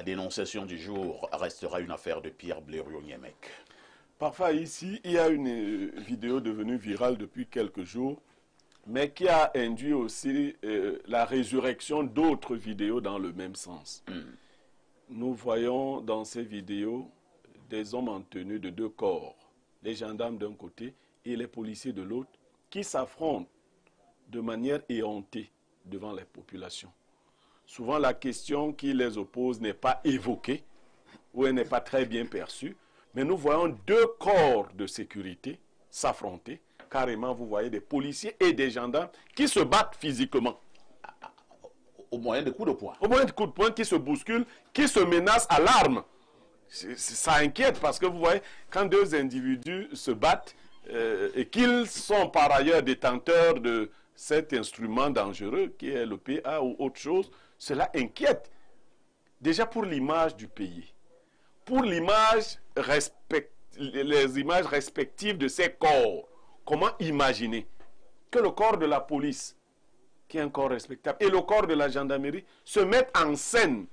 dénonciation du jour restera une affaire de Pierre Blériot-Niémec. Parfois ici, il y a une vidéo devenue virale depuis quelques jours, mais qui a induit aussi la résurrection d'autres vidéos dans le même sens. Nous voyons dans ces vidéos des hommes en tenue de deux corps, les gendarmes d'un côté et les policiers de l'autre, qui s'affrontent de manière éhontée devant les populations. Souvent, la question qui les oppose n'est pas évoquée ou elle n'est pas très bien perçue, mais nous voyons deux corps de sécurité s'affronter. Carrément, vous voyez des policiers et des gendarmes qui se battent physiquement. Au moyen de coups de poing. Au moyen de coups de poing, qui se bousculent, qui se menacent à l'arme. Ça inquiète parce que vous voyez, quand deux individus se battent et qu'ils sont par ailleurs détenteurs de cet instrument dangereux qui est le PA ou autre chose, cela inquiète. Déjà pour l'image du pays, pour l'image les images respectives de ces corps. Comment imaginer que le corps de la police, qui est un corps respectable, et le corps de la gendarmerie se mettent en scène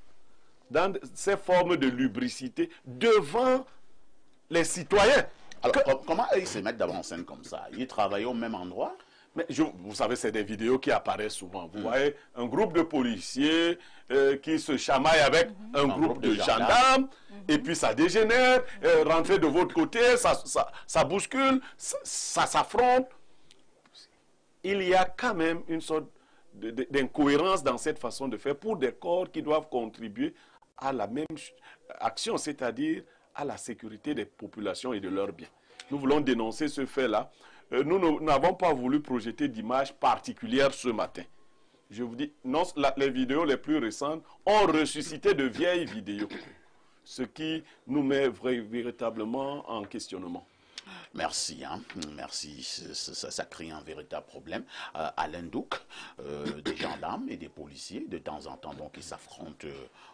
dans ces formes de lubricité devant les citoyens? Alors, comment ils se mettent d'abord en scène comme ça? Ils travaillent au même endroit? Mais vous savez, c'est des vidéos qui apparaissent souvent. Vous voyez un groupe de policiers qui se chamaille avec un groupe de gendarmes, et puis ça dégénère, rentrer de votre côté, ça bouscule, ça s'affronte. Il y a quand même une sorte d'incohérence dans cette façon de faire pour des corps qui doivent contribuer à la même action, c'est-à-dire à la sécurité des populations et de leurs biens. Nous voulons dénoncer ce fait-là. Nous n'avons pas voulu projeter d'image particulière ce matin. Je vous dis, non, les vidéos les plus récentes ont ressuscité de vieilles vidéos, ce qui nous met véritablement en questionnement. Merci, merci. Ça crée un véritable problème. Alain Douk, des gendarmes et des policiers, de temps en temps, donc, ils s'affrontent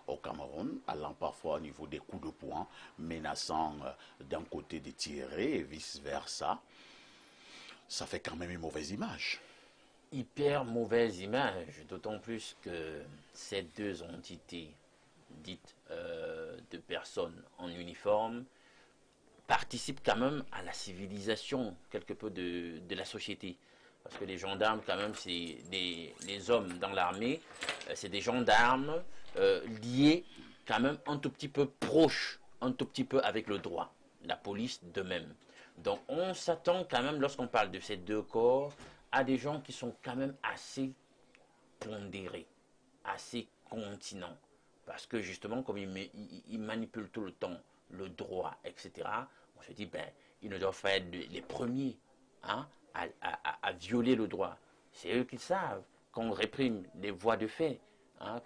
au Cameroun, allant parfois au niveau des coups de poing, menaçant d'un côté de tirer et vice-versa. Ça fait quand même une mauvaise image. Hyper mauvaise image, d'autant plus que ces deux entités dites de personnes en uniforme participent quand même à la civilisation quelque peu de la société. Parce que les gendarmes, quand même, c'est les hommes dans l'armée, c'est des gendarmes liés quand même un tout petit peu proches, un tout petit peu avec le droit. La police de même. Donc on s'attend quand même, lorsqu'on parle de ces deux corps, à des gens qui sont quand même assez pondérés, assez continents. Parce que justement, comme ils manipulent tout le temps le droit, etc., on se dit, ben, ils ne doivent pas être les premiers à violer le droit. C'est eux qui savent qu'on réprime les voies de fait,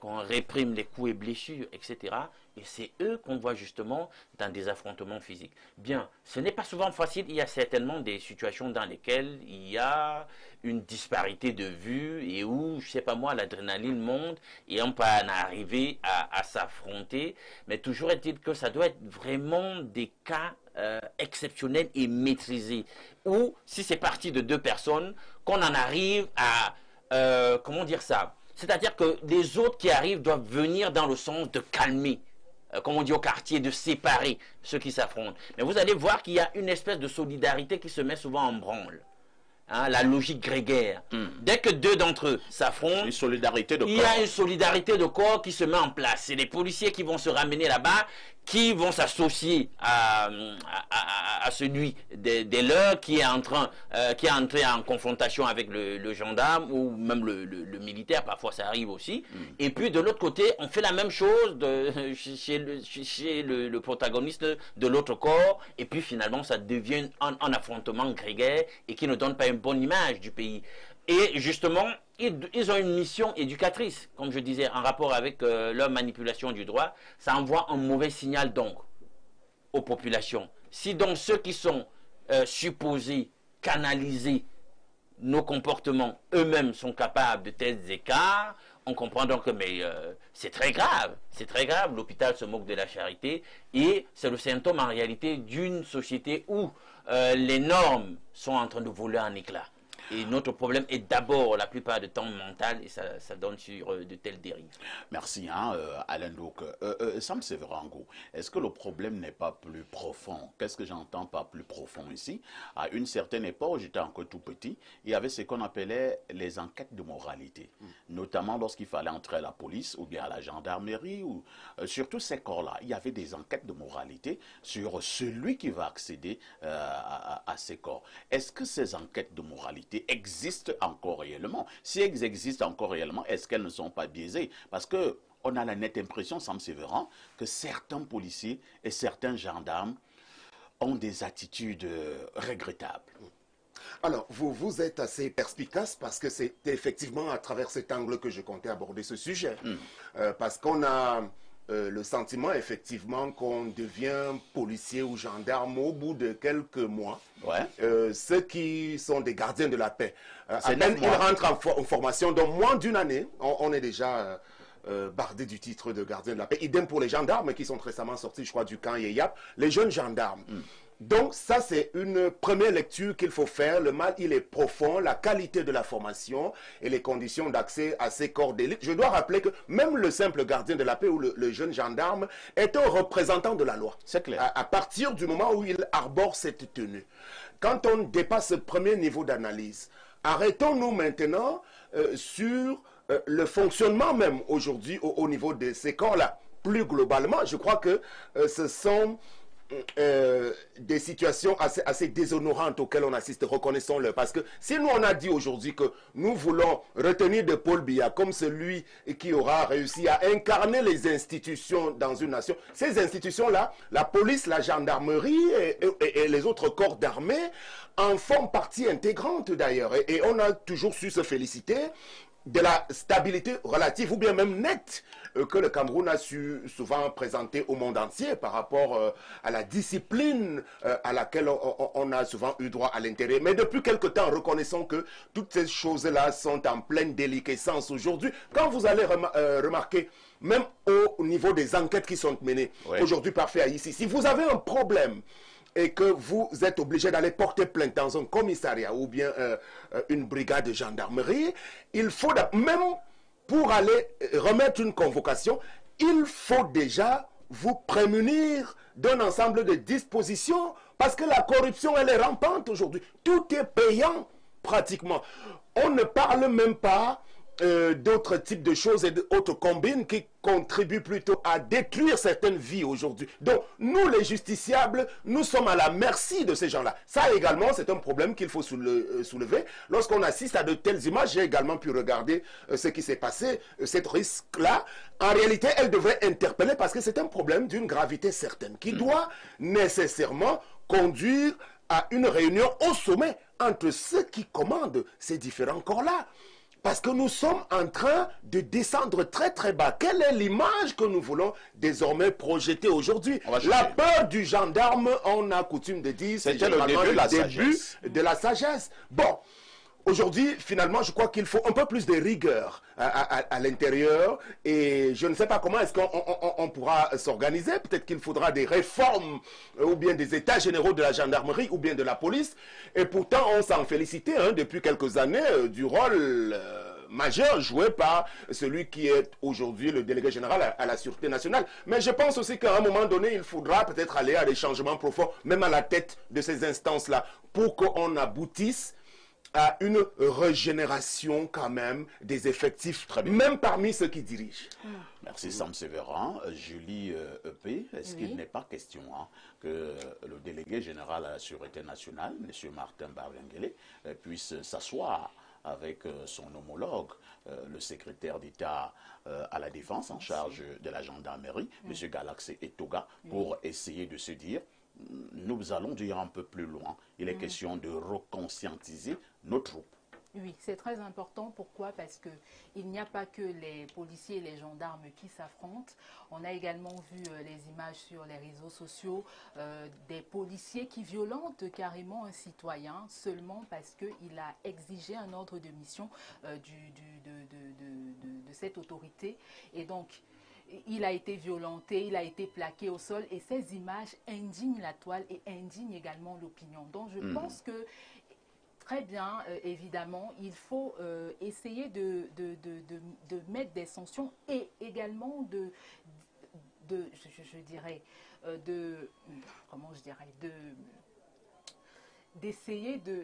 qu'on réprime les coups et blessures, etc. Et c'est eux qu'on voit justement dans des affrontements physiques. Bien, ce n'est pas souvent facile. Il y a certainement des situations dans lesquelles il y a une disparité de vue et où, je ne sais pas moi, l'adrénaline monte et on peut en arriver à s'affronter. Mais toujours est-il que ça doit être vraiment des cas exceptionnels et maîtrisés. Ou, si c'est parti de deux personnes, qu'on en arrive à, comment dire ça? C'est-à-dire que les autres qui arrivent doivent venir dans le sens de calmer, comme on dit au quartier, de séparer ceux qui s'affrontent. Mais vous allez voir qu'il y a une espèce de solidarité qui se met souvent en branle. La logique grégaire. Dès que deux d'entre eux s'affrontent, une solidarité de corps. Il y a une solidarité de corps qui se met en place. C'est les policiers qui vont se ramener là-bas, qui vont s'associer à celui des leurs qui est entré en confrontation avec le gendarme ou même le militaire, parfois ça arrive aussi. Et puis de l'autre côté, on fait la même chose chez le protagoniste de l'autre corps, et puis finalement ça devient un affrontement grégaire et qui ne donne pas une bonne image du pays. Et justement, ils ont une mission éducatrice, comme je disais, en rapport avec leur manipulation du droit. Ça envoie un mauvais signal donc aux populations. Si donc ceux qui sont supposés canaliser nos comportements eux-mêmes sont capables de tels écarts, on comprend donc que c'est très grave. C'est très grave. L'hôpital se moque de la charité et c'est le symptôme en réalité d'une société où les normes sont en train de voler en éclats. Et notre problème est d'abord, la plupart du temps, mental, et ça donne sur de telles dérives. Merci, Alain Douk. Sam Severango, est-ce que le problème n'est pas plus profond? Qu'est-ce que j'entends par plus profond ici? À une certaine époque, j'étais encore tout petit, il y avait ce qu'on appelait les enquêtes de moralité, notamment lorsqu'il fallait entrer à la police ou bien à la gendarmerie, ou sur tous ces corps-là, il y avait des enquêtes de moralité sur celui qui va accéder à ces corps. Est-ce que ces enquêtes de moralité existent encore réellement? Si elles existent encore réellement, est-ce qu'elles ne sont pas biaisées? Parce que on a la nette impression, Sam Severan, que certains policiers et certains gendarmes ont des attitudes regrettables. Alors, vous êtes assez perspicace parce que c'est effectivement à travers cet angle que je comptais aborder ce sujet. Parce qu'on a le sentiment effectivement qu'on devient policier ou gendarme au bout de quelques mois. Ouais. Ceux qui sont des gardiens de la paix, à C'est peine 9 ils mois. rentrent en formation, dans moins d'une année, on est déjà bardé du titre de gardien de la paix. Idem pour les gendarmes qui sont récemment sortis, je crois, du camp Yeyap, les jeunes gendarmes. Donc ça, c'est une première lecture qu'il faut faire. Le mal, il est profond, la qualité de la formation et les conditions d'accès à ces corps d'élite. Je dois rappeler que même le simple gardien de la paix ou le jeune gendarme est un représentant de la loi. C'est clair. À partir du moment où il arbore cette tenue. Quand on dépasse ce premier niveau d'analyse, arrêtons-nous maintenant sur le fonctionnement même aujourd'hui au niveau de ces corps-là. Plus globalement, je crois que ce sont des situations assez déshonorantes auxquelles on assiste, reconnaissons-le. Parce que si nous on a dit aujourd'hui que nous voulons retenir de Paul Biya comme celui qui aura réussi à incarner les institutions dans une nation, ces institutions-là, la police, la gendarmerie et les autres corps d'armée en font partie intégrante d'ailleurs. Et on a toujours su se féliciter de la stabilité relative ou bien même nette que le Cameroun a su souvent présenter au monde entier par rapport à la discipline à laquelle on a souvent eu droit à l'intérieur. Mais depuis quelque temps, reconnaissons que toutes ces choses-là sont en pleine déliquescence aujourd'hui. Quand vous allez remarquer, même au niveau des enquêtes qui sont menées aujourd'hui par FEAICI, si vous avez un problème et que vous êtes obligé d'aller porter plainte dans un commissariat ou bien une brigade de gendarmerie, il faut, même pour aller remettre une convocation, il faut déjà vous prémunir d'un ensemble de dispositions parce que la corruption, elle est rampante aujourd'hui. Tout est payant pratiquement. On ne parle même pas d'autres types de choses et d'autres combines qui contribuent plutôt à détruire certaines vies aujourd'hui. Donc, nous, les justiciables, nous sommes à la merci de ces gens-là. Ça également, c'est un problème qu'il faut soulever. Lorsqu'on assiste à de telles images, j'ai également pu regarder ce qui s'est passé, cette risque-là. En réalité, elle devrait interpeller parce que c'est un problème d'une gravité certaine qui doit nécessairement conduire à une réunion au sommet entre ceux qui commandent ces différents corps-là. Parce que nous sommes en train de descendre très très bas. Quelle est l'image que nous voulons désormais projeter aujourd'hui? La peur du gendarme, on a coutume de dire, c'est généralement le début de la sagesse. Bon, aujourd'hui, finalement, je crois qu'il faut un peu plus de rigueur à l'intérieur. Et je ne sais pas comment est-ce qu'on pourra s'organiser. Peut-être qu'il faudra des réformes ou bien des états généraux de la gendarmerie ou bien de la police. Et pourtant, on s'en félicitait depuis quelques années du rôle majeur joué par celui qui est aujourd'hui le délégué général à la Sûreté nationale. Mais je pense aussi qu'à un moment donné, il faudra peut-être aller à des changements profonds, même à la tête de ces instances-là, pour qu'on aboutisse à une régénération quand même des effectifs, même parmi ceux qui dirigent. Merci Sam Severan. Julie EP, est-ce qu'il n'est pas question que le délégué général à la Sûreté nationale, M. Martin Barbenguele, puisse s'asseoir avec son homologue, le secrétaire d'État à la Défense en charge de la gendarmerie, M. Galaxé Etoga, pour essayer de se dire nous allons dire un peu plus loin. Il est question de reconscientiser nos troupes. Oui, c'est très important. Pourquoi? Parce qu'il n'y a pas que les policiers et les gendarmes qui s'affrontent. On a également vu les images sur les réseaux sociaux des policiers qui violentent carrément un citoyen seulement parce qu'il a exigé un ordre de mission de cette autorité. Et donc, il a été violenté, il a été plaqué au sol et ces images indignent la toile et indignent également l'opinion. Donc je pense que très bien, évidemment, il faut essayer de mettre des sanctions et également je dirais, comment je dirais, d'essayer de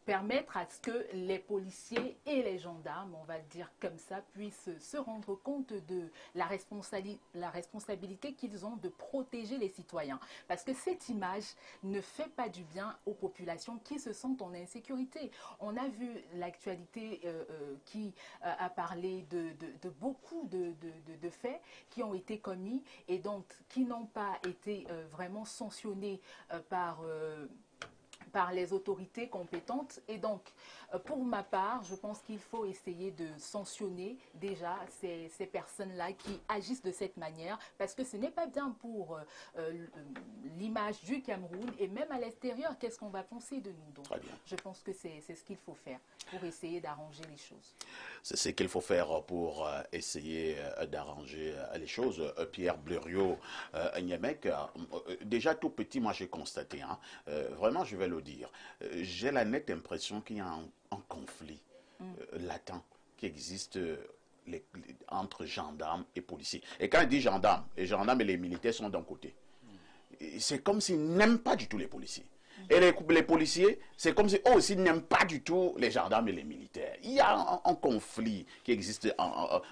permettre à ce que les policiers et les gendarmes, on va le dire comme ça, puissent se rendre compte de la responsabilité qu'ils ont de protéger les citoyens. Parce que cette image ne fait pas du bien aux populations qui se sentent en insécurité. On a vu l'actualité qui a parlé de beaucoup de faits qui ont été commis et donc qui n'ont pas été vraiment sanctionnés par les autorités compétentes. Et donc, pour ma part, je pense qu'il faut essayer de sanctionner déjà ces personnes-là qui agissent de cette manière, parce que ce n'est pas bien pour l'image du Cameroun, et même à l'extérieur, qu'est-ce qu'on va penser de nous? Donc, je pense que c'est ce qu'il faut faire pour essayer d'arranger les choses. C'est ce qu'il faut faire pour essayer d'arranger les choses. Pierre Blériot, Nyemek, déjà tout petit, moi j'ai constaté, hein, vraiment je vais le dire, j'ai la nette impression qu'il y a un conflit latent qui existe entre gendarmes et policiers. Et quand je dis gendarmes, les gendarmes et les militaires sont d'un côté. C'est comme s'ils n'aiment pas du tout les policiers. Et les policiers, c'est comme si eux aussi n'aiment pas du tout les gendarmes et les militaires. Il y a un conflit qui existe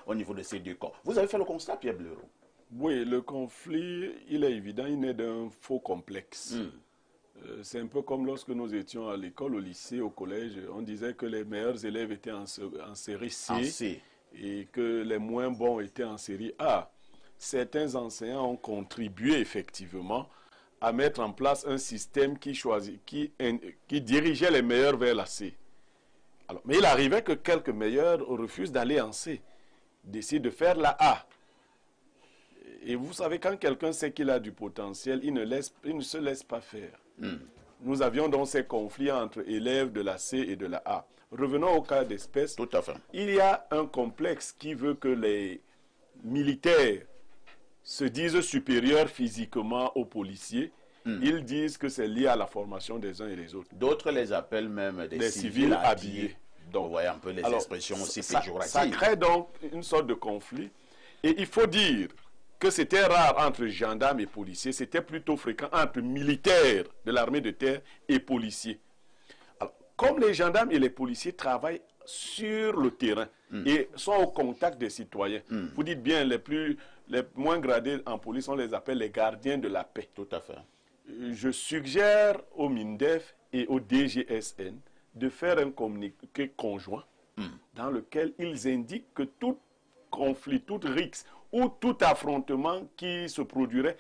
au niveau de ces deux corps. Vous avez fait le constat, Pierre Blériot? Oui, le conflit, il est évident, il naît d'un faux complexe. C'est un peu comme lorsque nous étions à l'école, au lycée, au collège, on disait que les meilleurs élèves étaient en série C et que les moins bons étaient en série A. Certains enseignants ont contribué effectivement à mettre en place un système qui dirigeait les meilleurs vers la C. Alors, mais il arrivait que quelques meilleurs refusent d'aller en C, décident de faire la A. Et vous savez, quand quelqu'un sait qu'il a du potentiel, il ne se laisse pas faire. Nous avions donc ces conflits entre élèves de la C et de la A. Revenons au cas d'espèce. Tout à fait. Il y a un complexe qui veut que les militaires se disent supérieurs physiquement aux policiers. Ils disent que c'est lié à la formation des uns et des autres. D'autres les appellent même des civils habillés. Donc, vous voyez un peu les expressions aussi péjoratives. Ça crée donc une sorte de conflit. Et il faut dire que c'était rare entre gendarmes et policiers, c'était plutôt fréquent entre militaires de l'armée de terre et policiers. Alors, comme les gendarmes et les policiers travaillent sur le terrain et sont au contact des citoyens, vous dites bien, les moins gradés en police, on les appelle les gardiens de la paix. Tout à fait. Je suggère au MINDEF et au DGSN de faire un communiqué conjoint dans lequel ils indiquent que tout conflit, toute rixe ou tout affrontement qui se produirait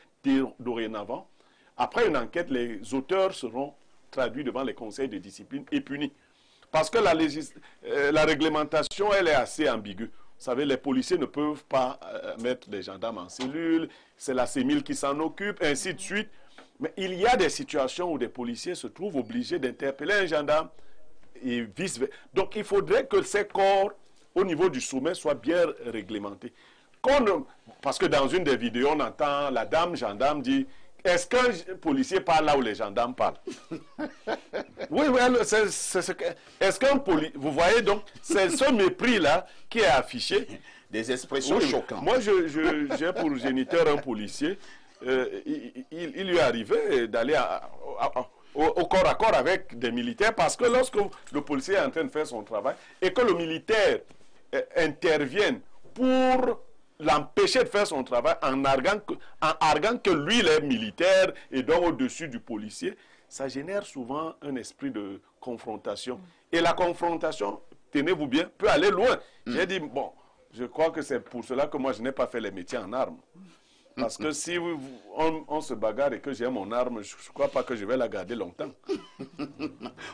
dorénavant, après une enquête, les auteurs seront traduits devant les conseils de discipline et punis. Parce que la réglementation, elle est assez ambiguë. Vous savez, les policiers ne peuvent pas mettre les gendarmes en cellule, c'est la CEMIL qui s'en occupe, ainsi de suite. Mais il y a des situations où des policiers se trouvent obligés d'interpeller un gendarme et vice-versa. Donc il faudrait que ces corps, au niveau du sommet, soient bien réglementés. Parce que dans une des vidéos, on entend la dame gendarme dire « Est-ce qu'un policier parle là où les gendarmes parlent ?» Oui, est-ce qu'un policier... Vous voyez donc, c'est ce mépris-là qui est affiché. Des expressions choquantes. Moi, j'ai pour géniteur un policier. Il lui est arrivé d'aller au corps à corps avec des militaires parce que lorsque le policier est en train de faire son travail et que le militaire intervienne pour l'empêcher de faire son travail en arguant que lui, il est militaire et donc au-dessus du policier, ça génère souvent un esprit de confrontation. Et la confrontation, tenez-vous bien, peut aller loin. J'ai dit, bon, je crois que c'est pour cela que moi, je n'ai pas fait les métiers en armes. Parce que si on se bagarre et que j'ai mon arme, je ne crois pas que je vais la garder longtemps.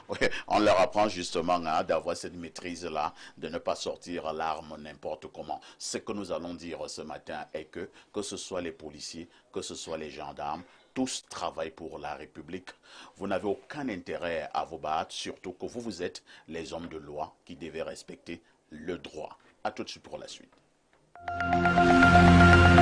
Oui, on leur apprend justement d'avoir cette maîtrise-là, de ne pas sortir l'arme n'importe comment. Ce que nous allons dire ce matin est que ce soit les policiers, que ce soit les gendarmes, tous travaillent pour la République. Vous n'avez aucun intérêt à vous battre, surtout que vous êtes les hommes de loi qui devaient respecter le droit. À tout de suite pour la suite.